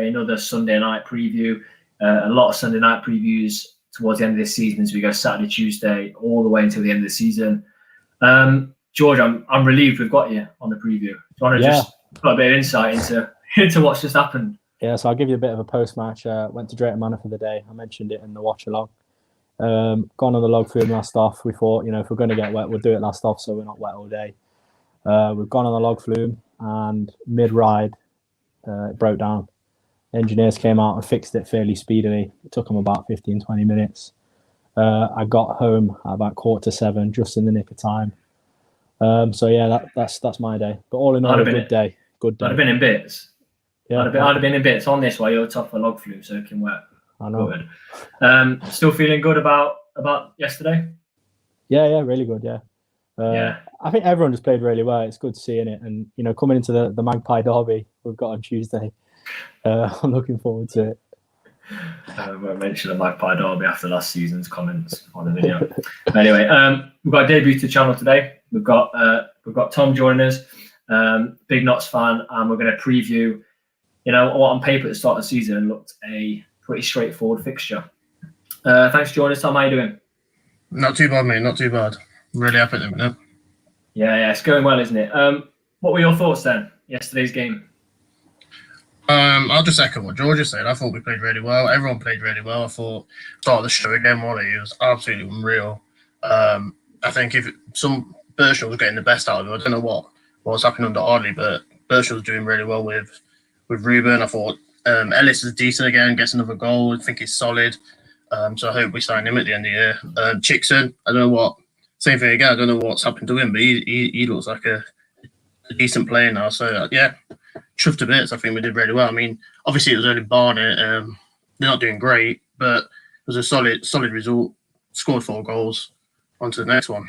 another Sunday night preview. A lot of Sunday night previews towards the end of this season as we go Saturday, Tuesday, all the way until the end of the season. George, I'm relieved we've got you on the preview. Do you want to just put a bit of insight into what's just happened? Yeah, so I'll give you a bit of a post-match. Went to Drayton Manor for the day. I mentioned it in the watch-along. Gone on the log flume last off. We thought, if we're going to get wet, we'll do it last off so we're not wet all day. We've gone on the log flume, and mid-ride, it broke down. Engineers came out and fixed it fairly speedily. It took them about 15, 20 minutes. I got home at about 6:45, just in the nick of time. So yeah, that's my day. But all in all, a good day. Good day. I'd have been in bits. Yeah, I'd have been in bits on this while you're top of log flume, so it can work. I know. Good. Still feeling good about yesterday? Yeah, really good. Yeah. I think everyone just played really well. It's good seeing it, and coming into the Magpie derby we've got on Tuesday. I'm looking forward to it. I won't mention the Magpie derby after last season's comments on the video. Anyway, we've got a debut to the channel today. We've got Tom joining us, big Notts fan, and we're going to preview, what on paper at the start of the season looked a pretty straightforward fixture. Thanks for joining us, Tom. How you doing? Not too bad, mate. Not too bad. Really happy at the minute. Yeah, it's going well, isn't it? What were your thoughts then? Yesterday's game. I'll just echo what Georgia said. I thought we played really well. Everyone played really well. I thought start of the show again, Wally, it was absolutely unreal. I think if Bershall was getting the best out of it. I don't know what was happening under Ardley, but Bershall was doing really well with Ruben. I thought Ellis is decent again, gets another goal. I think he's solid. So I hope we sign him at the end of the year. Chickson, I don't know what. Same thing again. I don't know what's happened to him, but he looks like a decent player now. So yeah, chuffed to bits. I think we did really well. I mean, obviously it was only Barnet. They're not doing great, but it was a solid result. Scored 4 goals. On to the next one.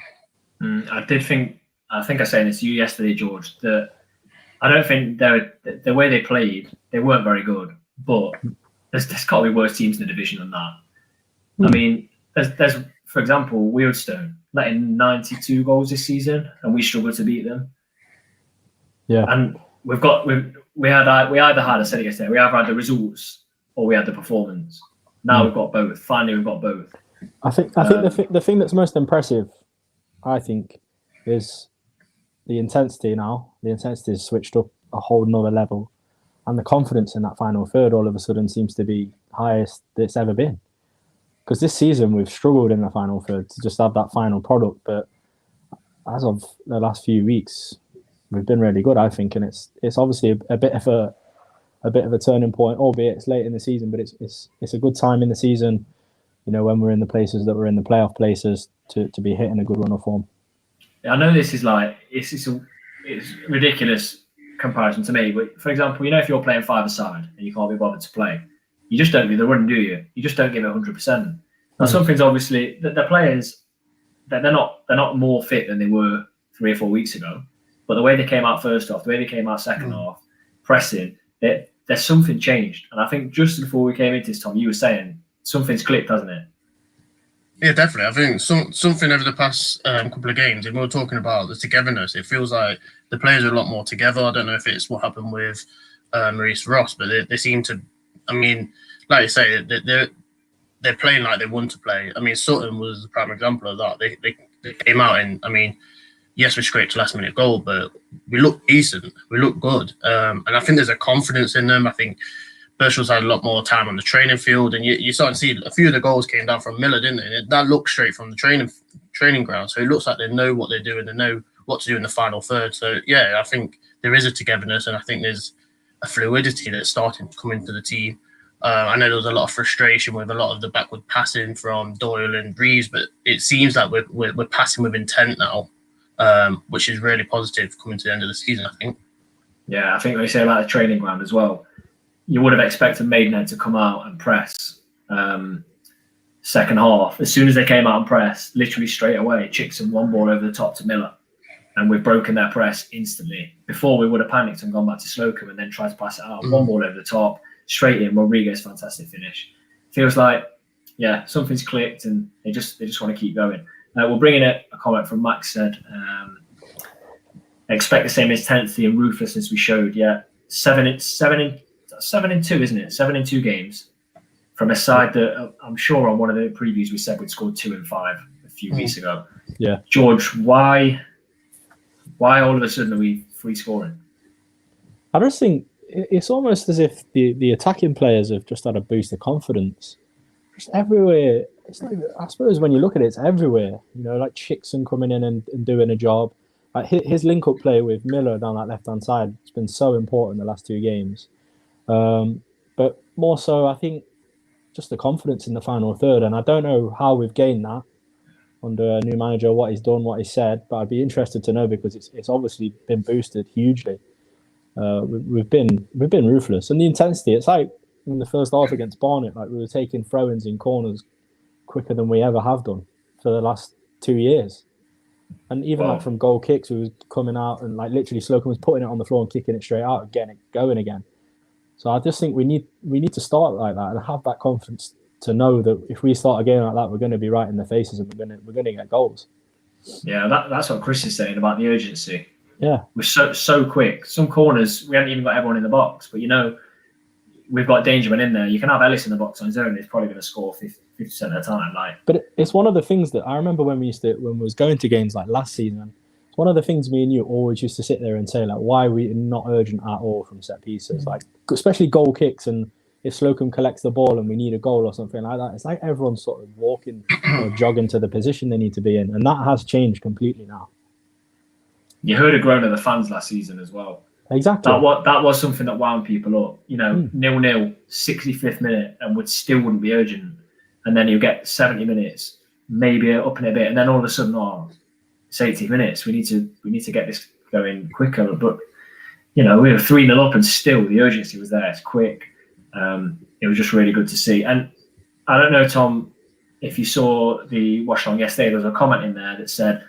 I think I said this to you yesterday, George, that I don't think the way they played, they weren't very good. But there's got to be worse teams in the division than that. I mean, there's for example, Wealdstone letting 92 goals this season, and we struggled to beat them. Yeah, and we either had, I said it yesterday, we either had the results or we had the performance. Now we've got both. Finally, we've got both. I think the thing that's most impressive, I think, is the intensity now. The intensity is switched up a whole nother level, and the confidence in that final third all of a sudden seems to be highest it's ever been. Because this season we've struggled in the final third to just have that final product, but as of the last few weeks, we've been really good, I think, and it's obviously a bit of a turning point, albeit it's late in the season, but it's a good time in the season, when we're in the places that we're in, the playoff places, to be hitting a good run of form. I know this is it's ridiculous comparison to me, but for example, if you're playing 5-a-side and you can't be bothered to play, you just don't do the run, do you? You just don't give it 100%. Now, something's obviously the players, they're not more fit than they were 3 or 4 weeks ago, but the way they came out first half, the way they came out second half, pressing, there's something changed. And I think just before we came into this, Tom, you were saying something's clicked, hasn't it? Yeah, definitely. I think something over the past couple of games, and we were talking about the togetherness, it feels like the players are a lot more together. I don't know if it's what happened with Maurice Ross, but they seem to, I mean, like you say, they're playing like they want to play. I mean, Sutton was a prime example of that. They came out and, I mean, yes, we scraped a last-minute goal, but we look decent. We look good. And I think there's a confidence in them. I think Burshall's had a lot more time on the training field, and you start to see a few of the goals came down from Miller, didn't they? That looked straight from the training ground. So it looks like they know what they're doing. They know what to do in the final third. So, yeah, I think there is a togetherness, and I think there's a fluidity that's starting to come into the team. I know there was a lot of frustration with a lot of the backward passing from Doyle and Reeves, but it seems like we're passing with intent now, which is really positive coming to the end of the season, I think. Yeah, I think when you say about the training ground as well, you would have expected Maidenhead to come out and press second half. As soon as they came out and pressed, literally straight away, Chickson one ball over the top to Miller. And we've broken their press instantly. Before, we would have panicked and gone back to Slocum and then tried to pass it out. One ball over the top, straight in. Rodriguez, fantastic finish. Feels like, yeah, something's clicked and they just want to keep going. We'll bring in a comment from Max said, expect the same intensity and ruthlessness we showed. Yeah, 7 in That's 7-2, isn't it? 7-2 games from a side that I'm sure on one of the previews we said we'd scored 2 and 5 a few weeks ago. Yeah. George, why all of a sudden are we free scoring? I just think it's almost as if the attacking players have just had a boost of confidence. Just everywhere. It's like, I suppose when you look at it, it's everywhere. You know, like Chickson coming in and doing a job. Like his link-up play with Miller down that left-hand side has been so important the last 2 games. But more so, I think, just the confidence in the final third. And I don't know how we've gained that under a new manager, what he's done, what he said. But I'd be interested to know because it's obviously been boosted hugely. We've been ruthless. And the intensity, it's like in the first half against Barnet, like we were taking throw-ins in corners quicker than we ever have done for the last 2 years. And even like from goal kicks, we was coming out and like literally Slocum was putting it on the floor and kicking it straight out and getting it going again. So I just think we need to start like that and have that confidence to know that if we start a game like that, we're going to be right in the faces and we're going to get goals. Yeah, that's what Chris is saying about the urgency. Yeah, we're so quick. Some corners we haven't even got everyone in the box, but you know we've got Dangerman in there. You can have Ellis in the box on his own; he's probably going to score 50% of the time. Like, but it's one of the things that I remember when we was going to games like last season. It's one of the things me and you always used to sit there and say, like, why are we not urgent at all from set pieces, like especially goal kicks. And if Slocum collects the ball and we need a goal or something like that, it's like everyone's sort of walking or jogging to the position they need to be in, and that has changed completely now. You heard a groan of the fans last season as well. Exactly. That was something that wound people up. You know, 0-0, 65th minute, and wouldn't be urgent. And then you get 70 minutes, maybe up in a bit, and then all of a sudden, it's 80 minutes. We need to get this going quicker. But you know, we were 3-0 up, and still the urgency was there. It's quick. It was just really good to see. And I don't know, Tom, if you saw the watch along yesterday, there was a comment in there that said,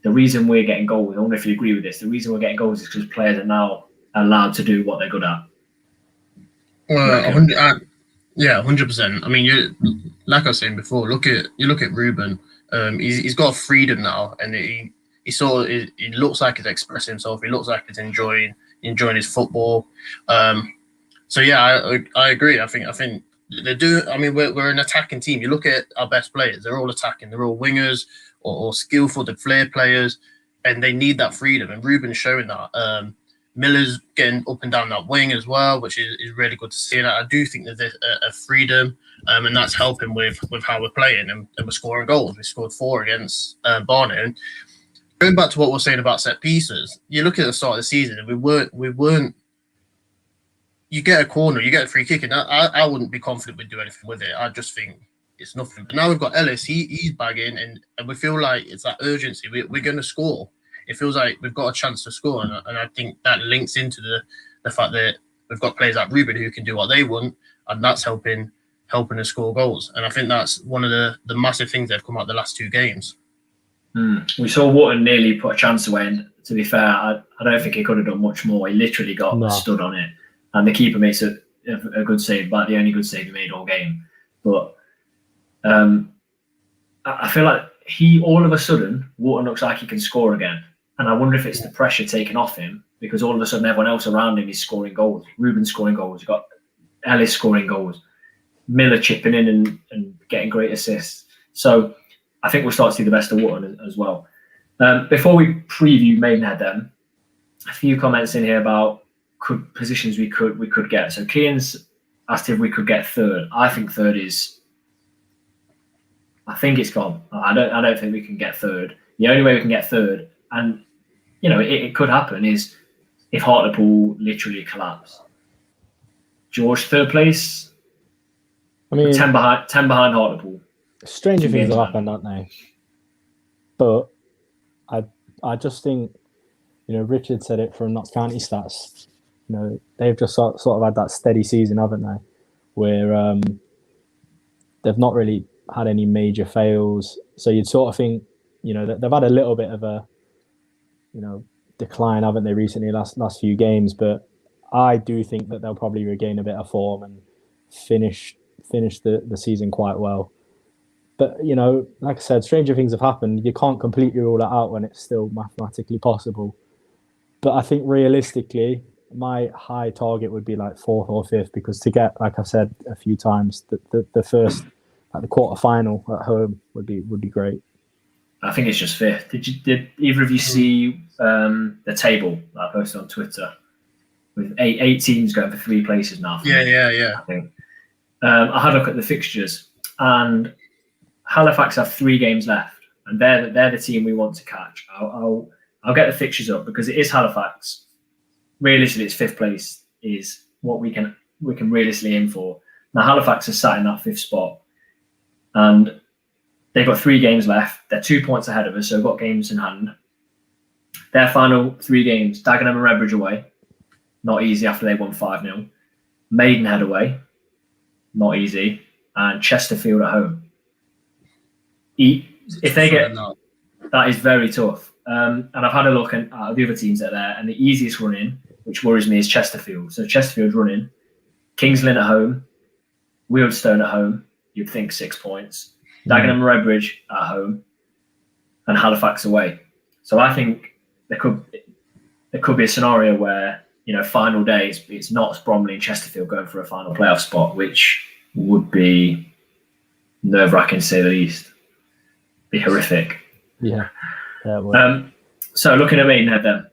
the reason we're getting goals, I wonder if you agree with this, the reason we're getting goals is because players are now allowed to do what they're good at. Well, 100%. I mean, like I was saying before, look at Ruben. He's got a freedom now, and he looks like he's expressing himself. He looks like he's enjoying his football. So yeah, I agree. I think they do. I mean, we're an attacking team. You look at our best players; they're all attacking. They're all wingers or skillful, the flair players, and they need that freedom. And Ruben's showing that. Miller's getting up and down that wing as well, which is really good to see. And I do think that there's a freedom, and that's helping with how we're playing, and we're scoring goals. We scored 4 against Barnet. And going back to what we're saying about set pieces, you look at the start of the season, and we weren't. You get a corner, you get a free kick, and I wouldn't be confident we'd do anything with it. I just think it's nothing. But now we've got Ellis, he's bagging, and we feel like it's that urgency. We're going to score. It feels like we've got a chance to score, and I think that links into the fact that we've got players like Ruben who can do what they want, and that's helping us score goals. And I think that's one of the massive things that have come out the last 2 games. We saw Wharton nearly put a chance away, and to be fair, I don't think he could have done much more. He literally got stood on it, and the keeper makes a good save, but the only good save he made all game. But I feel like all of a sudden, Wharton looks like he can score again. And I wonder if it's the pressure taken off him, because all of a sudden everyone else around him is scoring goals. Ruben scoring goals. You've got Ellis scoring goals. Miller chipping in and getting great assists. So I think we'll start to see the best of Wharton as well. Before we preview Maidenhead then, a few comments in here about positions we could get. So Kian's asked if we could get third. I think third is... I think it's gone. I don't think we can get third. The only way we can get third, and you know, it could happen, is if Hartlepool literally collapse. George, third place. I mean, 10 behind Hartlepool. Stranger things have happened, aren't they? But I just think, you know, Richard said it from Notts County stats. You know, they've just sort of had that steady season, haven't they? Where they've not really had any major fails. So you'd sort of think, you know, that they've had a little bit of a, you know, decline, haven't they, recently, last few games? But I do think that they'll probably regain a bit of form and finish the season quite well. But, you know, like I said, stranger things have happened. You can't completely rule that out when it's still mathematically possible. But I think realistically, my high target would be like 4th or 5th, because to get, like I've said a few times, the first, like the quarter final at home would be great. I think it's just 5th. Did either of you see the table that I posted on Twitter with eight teams going for 3 places now? Yeah. I think I had a look at the fixtures, and Halifax have 3 games left, and they're the team we want to catch. I'll get the fixtures up because it is Halifax. Realistically, it's 5th place is what we can realistically aim for. Now Halifax is sat in that 5th spot, and they've got 3 games left. They're 2 points ahead of us, so we've got games in hand. Their final 3 games: Dagenham and Redbridge away, not easy after they won 5-0. Maidenhead away, not easy, and Chesterfield at home. If they get that, is very tough. And I've had a look at the other teams that are there, and the easiest run in, which worries me, is Chesterfield. So Chesterfield running, Kings Lynn at home, Wealdstone at home. You'd think 6 points. Dagenham and Redbridge at home, and Halifax away. So I think there could be a scenario where, final day it's Notts, Bromley, and Chesterfield going for a final playoff spot, which would be nerve-wracking to say the least. Be horrific. Yeah. So looking at Maidenhead then,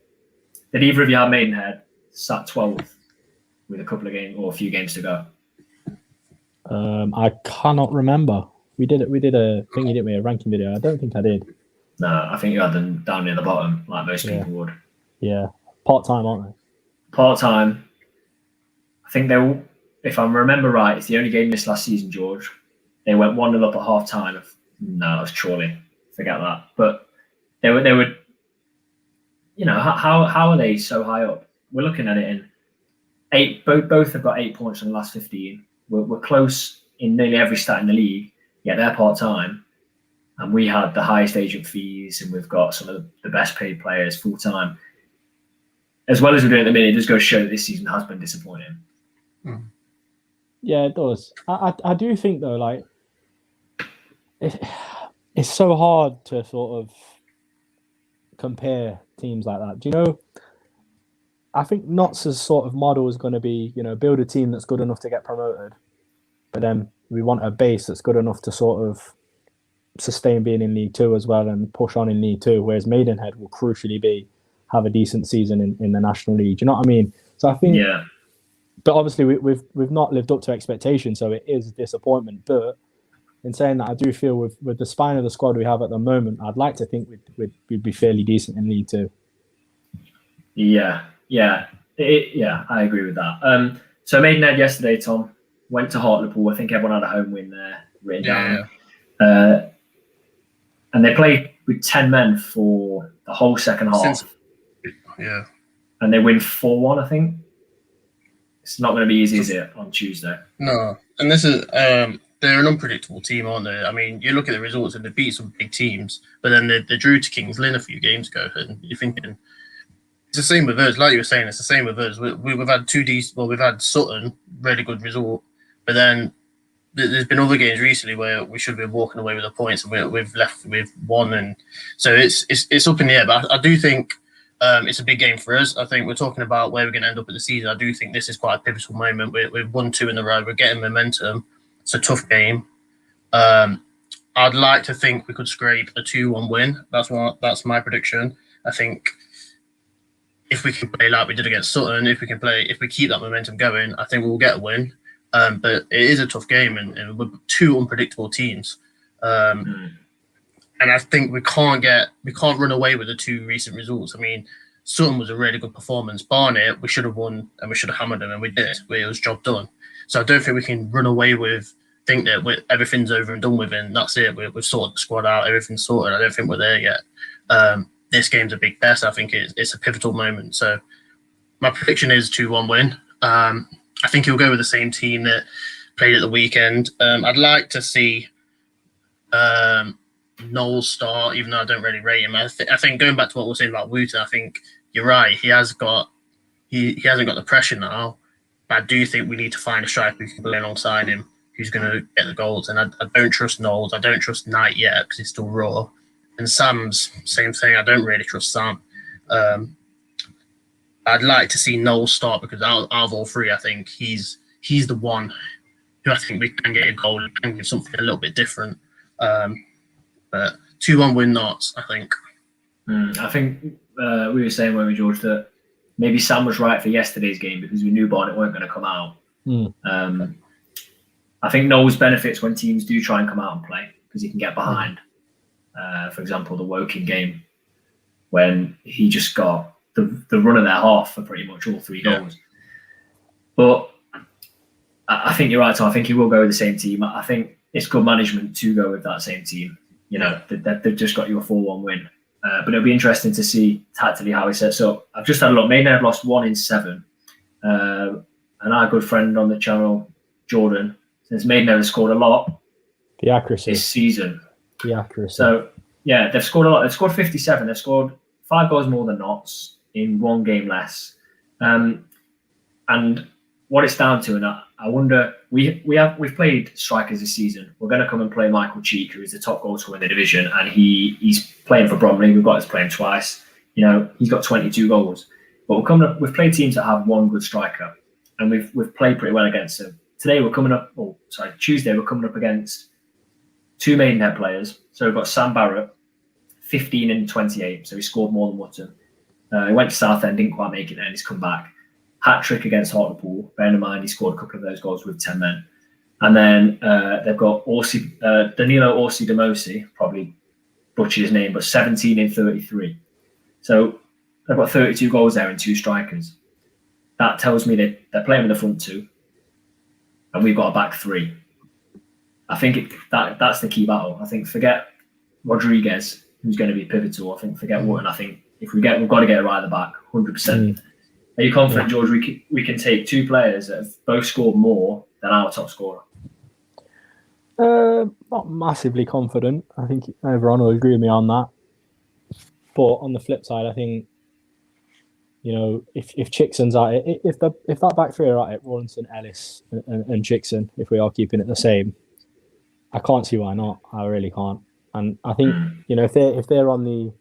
did either of you have Maidenhead sat 12th with a couple of games or a few games to go? I cannot remember. We did a thingy, didn't we? A ranking video. I don't think I did. No, I think you had them down near the bottom, like most people would. Yeah, part-time, aren't they? Part-time. I think if I remember right, it's the only game missed last season, George. They went 1-0 up at half-time. No, that was Chorley. Forget that. But they were. How are they so high up? We're looking at it in 8. Both have got 8 points in the last 15. We're close in nearly every stat in the league. Yeah, they're part-time, and we had the highest agent fees, and we've got some of the best paid players full-time. As well as we're doing at the minute, it does go to show that this season has been disappointing. Yeah, it does. I do think, though, like, it's so hard to sort of compare teams like that. Do you know, I think Notts' sort of model is going to be, build a team that's good enough to get promoted, but then we want a base that's good enough to sort of sustain being in League 2 as well and push on in League 2, whereas Maidenhead will crucially have a decent season in the National League. Do you know what I mean? So I think, but obviously we've not lived up to expectations, so it is a disappointment. But in saying that, I do feel with the spine of the squad we have at the moment, I'd like to think we'd be fairly decent in League 2. Yeah, I agree with that. So Maidenhead yesterday, Tom, went to Hartlepool. I think everyone had a home win there written down. And they played with 10 men for the whole second half. And they win 4-1, I think. It's not going to be easy, is it, on Tuesday? No. And this is they're an unpredictable team, aren't they? I mean, you look at the results and they beat some big teams, but then they drew to Kings Lynn a few games ago, and you're thinking it's the same with us. Like you were saying, it's the same with us. We've had we've had Sutton, really good result, but then there's been other games recently where we should have been walking away with the points, and we've left with 1, and so it's up in the air. But I do think it's a big game for us. I think we're talking about where we're going to end up at the season. I do think this is quite a pivotal moment. We've won 2 in a row. We're getting momentum. It's a tough game. I'd like to think we could scrape a 2-1 win. That's my prediction. I think if we can play like we did against Sutton, if we keep that momentum going, I think we'll get a win. But it is a tough game, and we're 2 unpredictable teams. And I think we can't run away with the 2 recent results. I mean, Sutton was a really good performance. Barnet, we should have won and we should have hammered them, and we did. It was job done. So I don't think we can run away with think that everything's over and done with, and that's it. We've sorted the squad out, everything's sorted. I don't think we're there yet. This game's a big test. I think it's a pivotal moment. So my prediction is 2-1 win. I think he'll go with the same team that played at the weekend. I'd like to see Knowles start, even though I don't really rate him. I think going back to what we were saying about Wooten, I think you're right. He hasn't got the pressure now, but I do think we need to find a striker who can play alongside him, who's going to get the goals. And I don't trust Knowles. I don't trust Knight yet because he's still raw. And Sam's same thing. I don't really trust Sam. I'd like to see Noel start because out of all three, I think he's the one who I think we can get a goal and can give something a little bit different. But 2-1 win Notts, I think. I think we were saying, weren't we, George, that maybe Sam was right for yesterday's game because we knew Barnet weren't going to come out. I think Knowles benefits when teams do try and come out and play because he can get behind. For example, the Woking game when he just got the run of their half for pretty much all 3 goals. But I think you're right, Tom. I think he will go with the same team. I think it's good management to go with that same team. You know, they've just got you a 4-1 win. But it'll be interesting to see tactically how he sets up. I've just had a look. Maidenhead have lost 1 in 7. And our good friend on the channel, Jordan, says Maidenhead have scored a lot The accuracy. this season. The accuracy. So, yeah, they've scored a lot. They've scored 57. They've scored 5 goals more than Notts in 1 game less. And what it's down to, and I wonder, we've played strikers this season. We're going to come and play Michael Cheek, who is the top goal scorer in the division, and he's playing for Bromley. We've got us playing twice. You know, he's got 22 goals. But we've played teams that have 1 good striker, and we've played pretty well against them. Today Tuesday we're coming up against 2 Maidenhead players. So we've got Sam Barrett, 15 and 28, so he scored more than Wootton. He went to Southend, didn't quite make it there, and he's come back. Hat-trick against Hartlepool. Bear in mind, he scored a couple of those goals with 10 men. And then they've got Danilo Orsi Demosi, probably butchered his name, but 17 in 33. So they've got 32 goals there and 2 strikers. That tells me they're playing with the front 2, and we've got a back 3. I think that's the key battle. I think forget Rodriguez, who's going to be pivotal. I think forget Wootton. I think we've got to get it right at the back, 100%. Are you confident, George, we can take 2 players that have both scored more than our top scorer? Not massively confident. I think everyone will agree with me on that. But on the flip side, I think, you know, if Chickson's at it, if that back 3 are at it, Rawlinson, Ellis, and Chickson, if we are keeping it the same, I can't see why not. I really can't. And I think, you know, if they're on the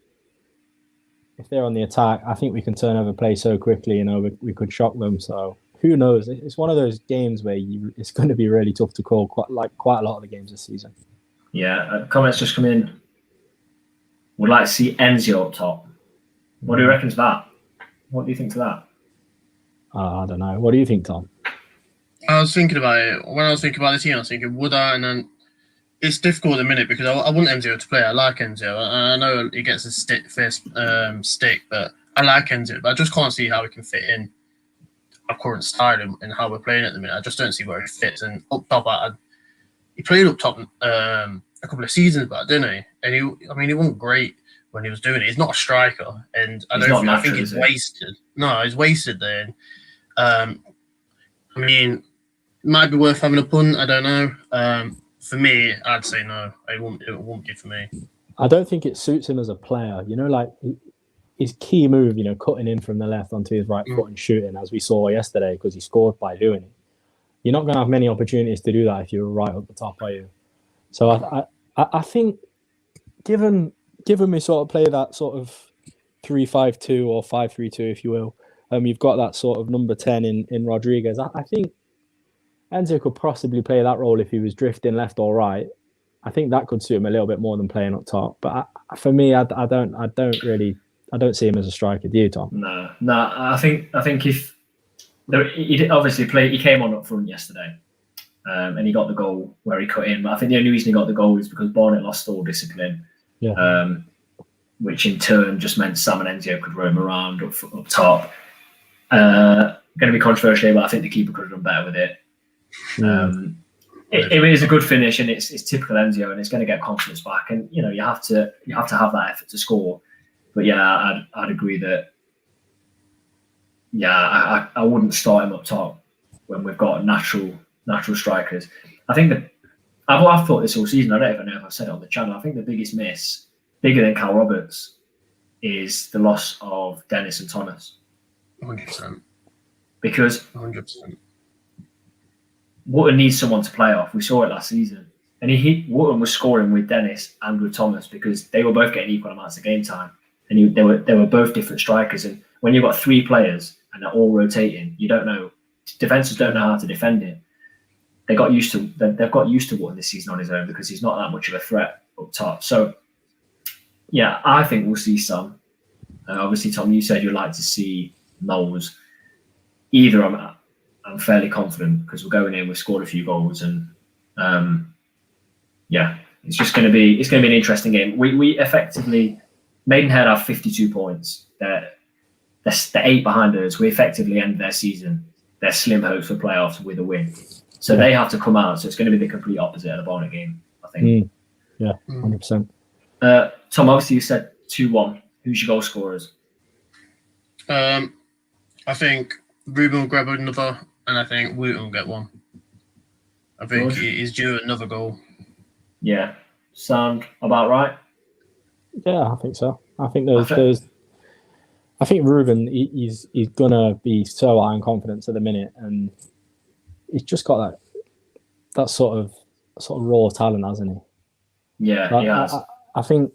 attack, I think we can turn over play so quickly. You know, we could shock them. So who knows? It's one of those games where it's going to be really tough to call. Quite a lot of the games this season. Yeah, comments just come in. Would like to see Enzio up top. What do you reckon to that? What do you think to that? I don't know. What do you think, Tom? I was thinking about it. When I was thinking about the team, I was thinking, would I? And then it's difficult at the minute because I want Enzio to play. I like Enzio. I know he gets a stick, but I like Enzio. But I just can't see how he can fit in our current style and how we're playing at the minute. I just don't see where he fits. And up top, he played up top a couple of seasons back, didn't he? And he wasn't great when he was doing it. He's not a striker, and I think he's wasted. No, he's wasted there. I mean, it might be worth having a punt. I don't know. For me, I'd say no. It won't be for me. I don't think it suits him as a player. You know, like his key move, you know, cutting in from the left onto his right foot and shooting, as we saw yesterday, because he scored by doing it. You're not going to have many opportunities to do that if you're right up the top, are you? So I think, given we sort of play that sort of 3-5-2 or 5-3-2, if you will, you've got that sort of number 10 in Rodriguez. I think Enzo could possibly play that role if he was drifting left or right. I think that could suit him a little bit more than playing up top. But for me, I don't see him as a striker. Do you, Tom? No. I think if he obviously he came on up front yesterday, and he got the goal where he cut in. But I think the only reason he got the goal is because Barnet lost all discipline, which in turn just meant Sam and Enzio could roam around up top. Going to be controversial, but I think the keeper could have done better with it. It is a good finish, and it's typical Enzio, and it's going to get confidence back. And you know, you have to have that effort to score. But yeah, I'd agree that. Yeah, I wouldn't start him up top when we've got natural strikers. I think I've thought this all season. I don't even know if I've said it on the channel. I think the biggest miss, bigger than Cal Roberts, is the loss of Dennis and Thomas. 100%. Because 100%. Wootton needs someone to play off. We saw it last season. And Wootton was scoring with Dennis and with Thomas because they were both getting equal amounts of game time. And they were both different strikers. And when you've got 3 players and they're all rotating, you don't know. Defenders don't know how to defend it. They've got used to Wood this season on his own because he's not that much of a threat up top. So, yeah, I think we'll see some. Obviously, Tom, you said you'd like to see Knowles. Either I'm fairly confident because we're going in, we've scored a few goals, and it's just going to be an interesting game. We effectively, Maidenhead have 52 points. They're 8 behind us. We effectively end their season, their slim hopes for playoffs with a win. So they have to come out. So it's going to be the complete opposite of the Barnet game, I think. Yeah, 100%. Tom, obviously you said 2-1. Who's your goal scorers? I think Ruben will grab another, and I think Wooten will get one. I think he's due another goal. Yeah, sound about right? Yeah, I think so. I think I think Ruben, he's gonna be so high in confidence at the minute, and he's just got that sort of raw talent, hasn't he? Yeah, he has. I think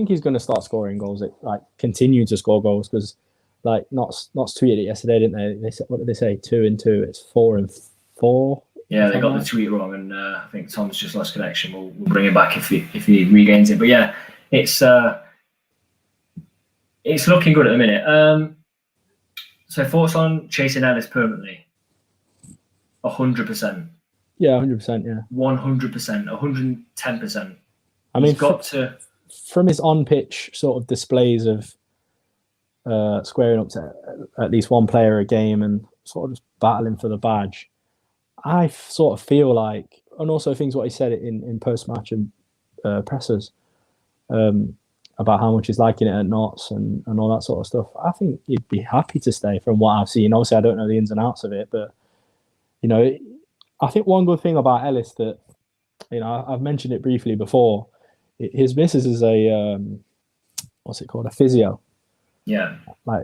he's going to start scoring goals. Continue to score goals because, Notts tweeted it yesterday, didn't they? They said, what did they say? 2 and 2. It's 4 and 4. Yeah, they got the tweet wrong, and I think Tom's just lost connection. We'll bring him back if he regains it. But yeah, it's looking good at the minute. So thoughts on chasing Ellis permanently? 100%. Yeah, 100%. Yeah, 100%, 110%. I mean, he's got to. From his on-pitch sort of displays of squaring up to at least one player a game and sort of just battling for the badge, I sort of feel like, and also things what he said in post-match and pressers about how much he's liking it at Notts and all that sort of stuff. I think he'd be happy to stay from what I've seen. Obviously, I don't know the ins and outs of it, but, I think one good thing about Ellis that, I've mentioned it briefly before, his missus is a what's it called, a physio. Yeah. I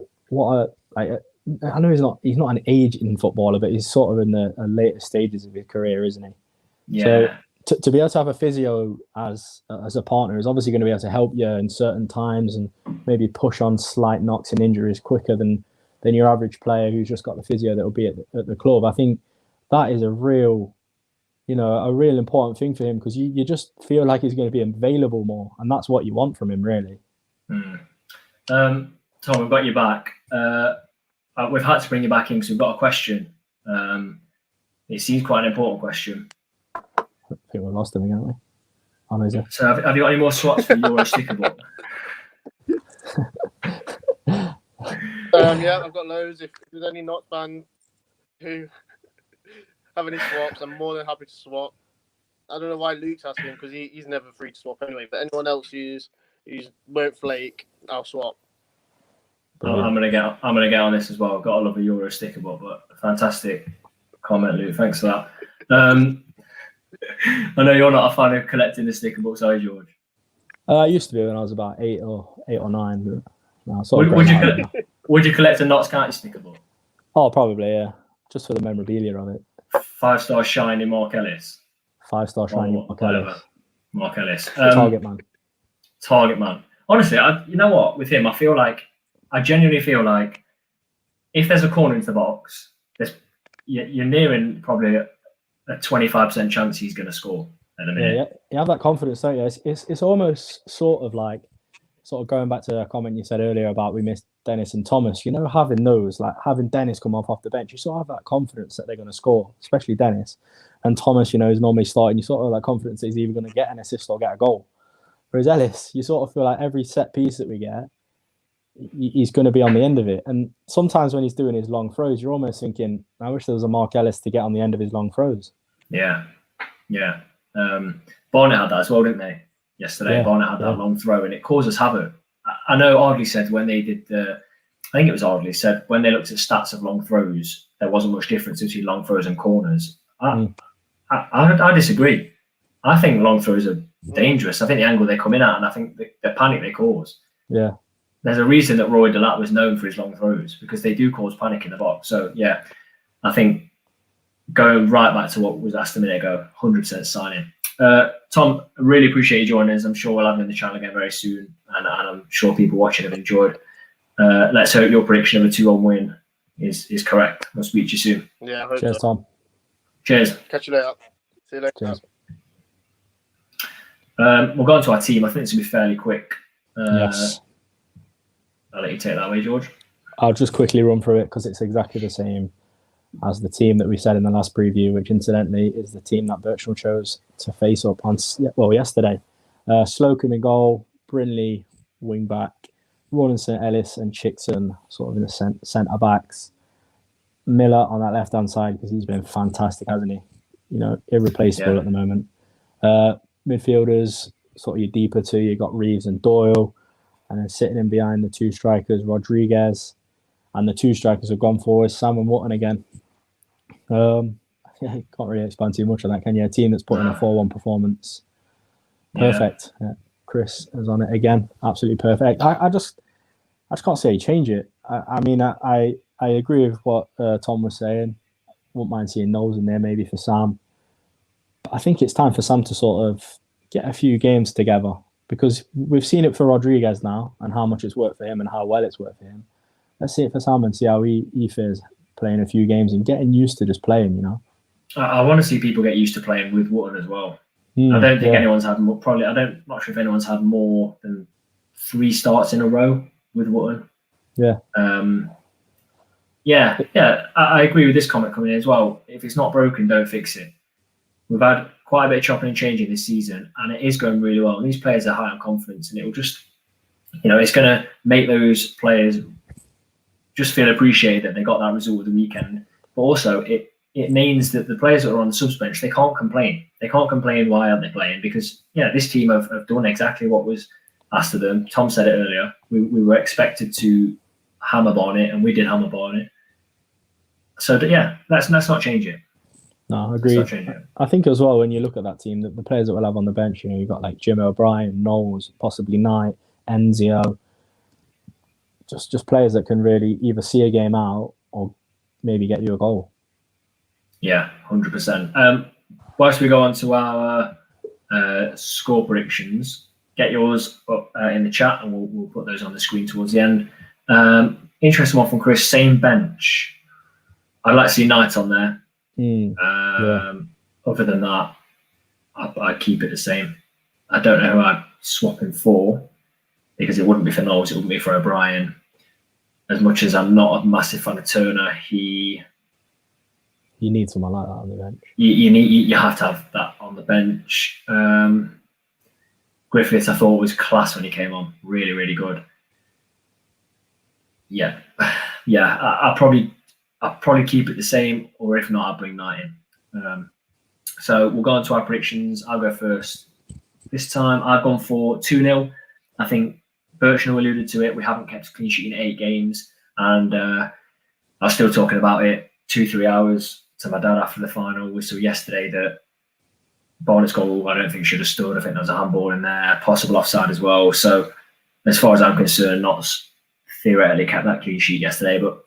know he's not an aging footballer, but he's sort of in the later stages of his career, isn't he? Yeah. So to be able to have a physio as a partner is obviously going to be able to help you in certain times and maybe push on slight knocks and injuries quicker than your average player who's just got the physio that will be at the club. I think that is a real important thing for him because you just feel like he's going to be available more, and that's what you want from him, really. Tom, we've got you back. We've had to bring you back in because we've got a question. It seems quite an important question. I think we lost him, haven't we? Oh, no, so have you got any more swaps for your sticker book? Yeah, I've got loads. If there's any Notts fans who have any swaps, I'm more than happy to swap. I don't know why Luke's asking because he's never free to swap anyway. But anyone else who's won't flake, I'll swap. I'm gonna get on this as well. I've got a love a Euro sticker book, but fantastic comment, Luke. Thanks for that. I know you're not a fan of collecting the sticker books, are you, George? I used to be when I was about 8 or 9. But no, would you collect a Notts County sticker book? Oh, probably, yeah. Just for the memorabilia of it. 5-star shiny Mark Ellis. 5-star shiny Mark Ellis. Mark Ellis. Target man. Honestly, you know what? With him, I genuinely feel like if there's a corner into the box, you're nearing probably a 25% chance he's going to score at the minute. Yeah, you have that confidence, don't you? It's almost sort of going back to a comment you said earlier about we missed Dennis and Thomas. Having those, like having Dennis come off the bench, you sort of have that confidence that they're going to score, especially Dennis. And Thomas, is normally starting. You sort of have that confidence that he's either going to get an assist or get a goal. Whereas Ellis, you sort of feel like every set piece that we get, he's going to be on the end of it. And sometimes when he's doing his long throws, you're almost thinking, I wish there was a Mark Ellis to get on the end of his long throws. Yeah. Barnet had that as well, didn't they? Yesterday, Barnet had that long throw, and it caused us havoc. I know Ardley said when they did I think it was Ardley said when they looked at stats of long throws, there wasn't much difference between long throws and corners. I disagree. I think long throws are dangerous. I think the angle they come in at, and I think the panic they cause. Yeah. There's a reason that Roy Delat was known for his long throws because they do cause panic in the box. So yeah, I think going right back to what was asked a minute ago, 100% signing. Tom, I really appreciate you joining us. I'm sure we'll have you on the channel again very soon, and I'm sure people watching have enjoyed let's hope your prediction of a 2-1 win is correct. I'll speak to you soon. Yeah, I hope Cheers, so. Tom. Cheers. Catch you later. See you later. Cheers. We'll go on to our team. I think this will be fairly quick. Yes. I'll let you take that away, George. I'll just quickly run through it because it's exactly the same as the team that we said in the last preview, which incidentally is the team that Birchall chose to face up on yesterday. Slocum in goal, Brinley wing back, Rawlinson, Ellis, and Chickson sort of in the centre backs. Miller on that left hand side because he's been fantastic, hasn't he? Irreplaceable at the moment. Midfielders, sort of your deeper two, you got Reeves and Doyle, and then sitting in behind the two strikers, Rodriguez, and the two strikers have gone forward, Sam and Wotton again. Can't really expand too much on that, can you? A team that's put in a 4-1 performance. Perfect. Yeah. Chris is on it again. Absolutely perfect. I just can't say change it. I agree with what Tom was saying. Wouldn't mind seeing Knowles in there maybe for Sam. But I think it's time for Sam to sort of get a few games together because we've seen it for Rodriguez now and how much it's worked for him and how well it's worked for him. Let's see it for Sam and see how he fares playing a few games and getting used to just playing, I want to see people get used to playing with Wotton as well. I don't think anyone's had more. Probably, I'm not sure if anyone's had more than 3 starts in a row with Wotton. Yeah. I agree with this comment coming in as well. If it's not broken, don't fix it. We've had quite a bit of chopping and changing this season, and it is going really well. And these players are high on confidence, and it will just, it's going to make those players just feel appreciated that they got that result of the weekend. But also, it means that the players that are on the subs bench, they can't complain. They can't complain why aren't they playing because this team have done exactly what was asked of them. Tom said it earlier. We were expected to hammer bar it, and we did hammer bar it. So let's not change it. No, I agree. I think as well when you look at that team, the players that we'll have on the bench, you've got like Jim O'Brien, Knowles, possibly Knight, Enzio. Just players that can really either see a game out or maybe get you a goal. Yeah, 100%. Whilst we go on to our score predictions, get yours up in the chat and we'll put those on the screen towards the end. Interesting one from Chris, same bench. I'd like to see Knight on there. Other than that, I'd keep it the same. I don't know who I'd swap him for because it wouldn't be for Knowles, it wouldn't be for O'Brien. As much as I'm not a massive fan of Turner, you need someone like that on the bench. You have to have that on the bench. Griffiths, I thought was class when he came on. Really, really good. Yeah. I'll probably keep it the same, or if not, I'll bring Knight in. So we'll go on to our predictions. I'll go first. This time I've gone for 2-0. I think Birchall alluded to it. We haven't kept a clean sheet in 8 games, and I was still talking about it 2-3 hours to my dad after the final whistle yesterday that Barnett's goal I don't think should have stood. I think there was a handball in there, possible offside as well. So as far as I'm concerned, Notts theoretically kept that clean sheet yesterday, but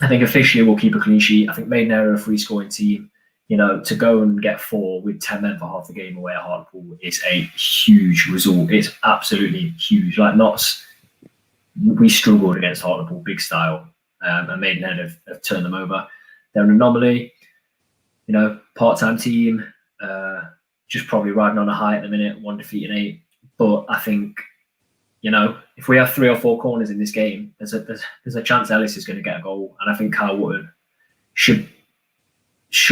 I think officially we'll keep a clean sheet. I think Maidenhead are a free scoring team. To go and get 4 with 10 men for half the game away at Hartlepool is a huge result. It's absolutely huge. Like Notts, we struggled against Hartlepool big style, and Maidenhead have turned them over. They're an anomaly, part-time team, just probably riding on a high at the minute, 1 defeat in 8. But I think, if we have 3 or 4 corners in this game, there's a chance Ellis is going to get a goal, and I think Kyle Wotton should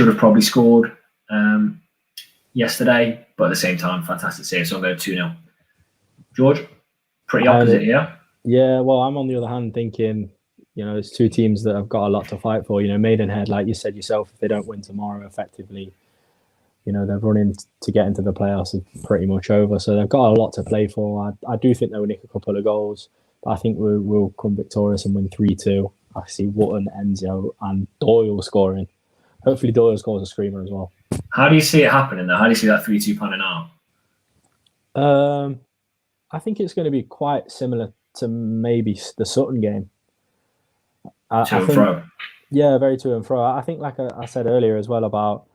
have probably scored yesterday, but at the same time, fantastic save. So I'm going 2-0. George, pretty opposite here. Yeah, well, I'm on the other hand thinking, there's 2 teams that have got a lot to fight for. Maidenhead, like you said yourself, if they don't win tomorrow, effectively, they're running to get into the playoffs is pretty much over. So they've got a lot to play for. I do think they'll nick a couple of goals, but I think we'll come victorious and win 3-2. I see Wotton, Enzio, and Doyle scoring. Hopefully Doyle scores a screamer as well. How do you see it happening though? How do you see that 3-2 panning out? I think it's going to be quite similar to maybe the Sutton game. To and fro. Yeah, very to and fro. I think, like I said earlier as well about,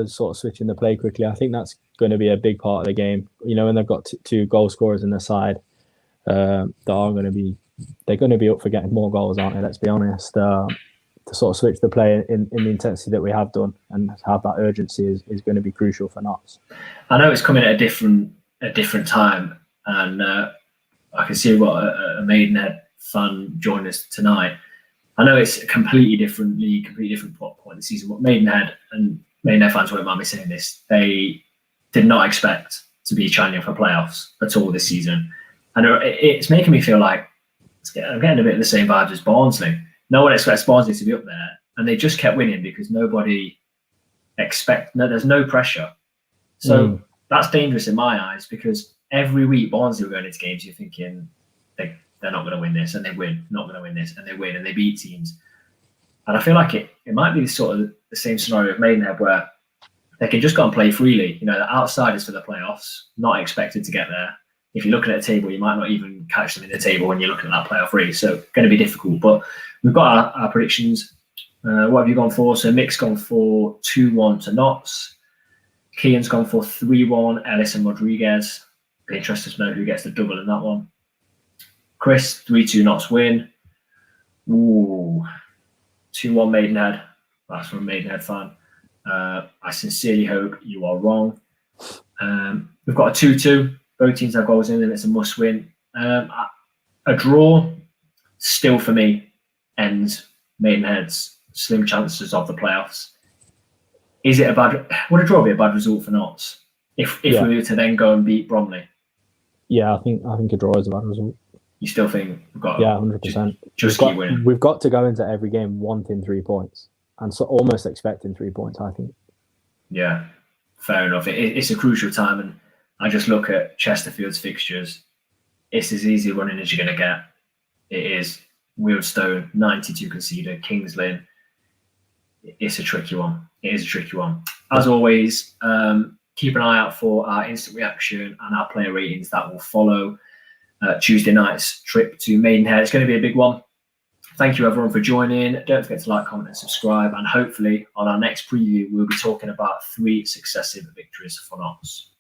sort of switching the play quickly. I think that's going to be a big part of the game. And they've got 2 goal scorers in their side that are going to be they're going to be up for getting more goals, aren't they? Let's be honest. To sort of switch the play in the intensity that we have done and have that urgency is going to be crucial for Notts. I know it's coming at a different time, and I can see what a Maidenhead fan joined us tonight. I know it's a completely different league, completely different point in the season. But Maidenhead fans won't mind me saying this, they did not expect to be challenging for playoffs at all this season, and it's making me feel like I'm getting a bit of the same vibes as Barnsley. No one expects Barnsley to be up there, and they just kept winning because there's no pressure. So that's dangerous in my eyes, because every week Barnsley were going into games, you're thinking they're not going to win this, and they win, not going to win this, and they win, and they beat teams. And I feel like it might be sort of the same scenario of Maidenhead, where they can just go and play freely. You know, the outsiders for the playoffs, not expected to get there. If you're looking at a table, you might not even catch them in the table when you're looking at that playoff race. So going to be difficult. But we've got our predictions. What have you gone for? So Mick's gone for 2-1 to Notts. Kian's gone for 3-1, Ellis and Rodriguez. Be interested to know who gets the double in that one. Chris, 3-2 Notts win. Ooh, 2-1 Maidenhead. That's from a Maidenhead fan. I sincerely hope you are wrong. We've got a 2-2. Both teams have goals in, and it's a must win. A draw, still for me, ends Maidenhead's slim chances of the playoffs. Would a draw be a bad result for Notts if we were to then go and beat Bromley? Yeah, I think a draw is a bad result. You still think we've got? Yeah, 100%. Just keep winning. We've got to go into every game wanting 3 points, and so almost expecting 3 points, I think. Yeah, fair enough. It's a crucial time, and I just look at Chesterfield's fixtures. It's as easy running as you're going to get. It is. Wealdstone, 92 conceded. Kings Lynn. It's a tricky one. It is a tricky one. As always, keep an eye out for our instant reaction and our player ratings that will follow Tuesday night's trip to Maidenhead. It's going to be a big one. Thank you, everyone, for joining. Don't forget to like, comment, and subscribe. And hopefully, on our next preview, we'll be talking about 3 successive victories for Notts.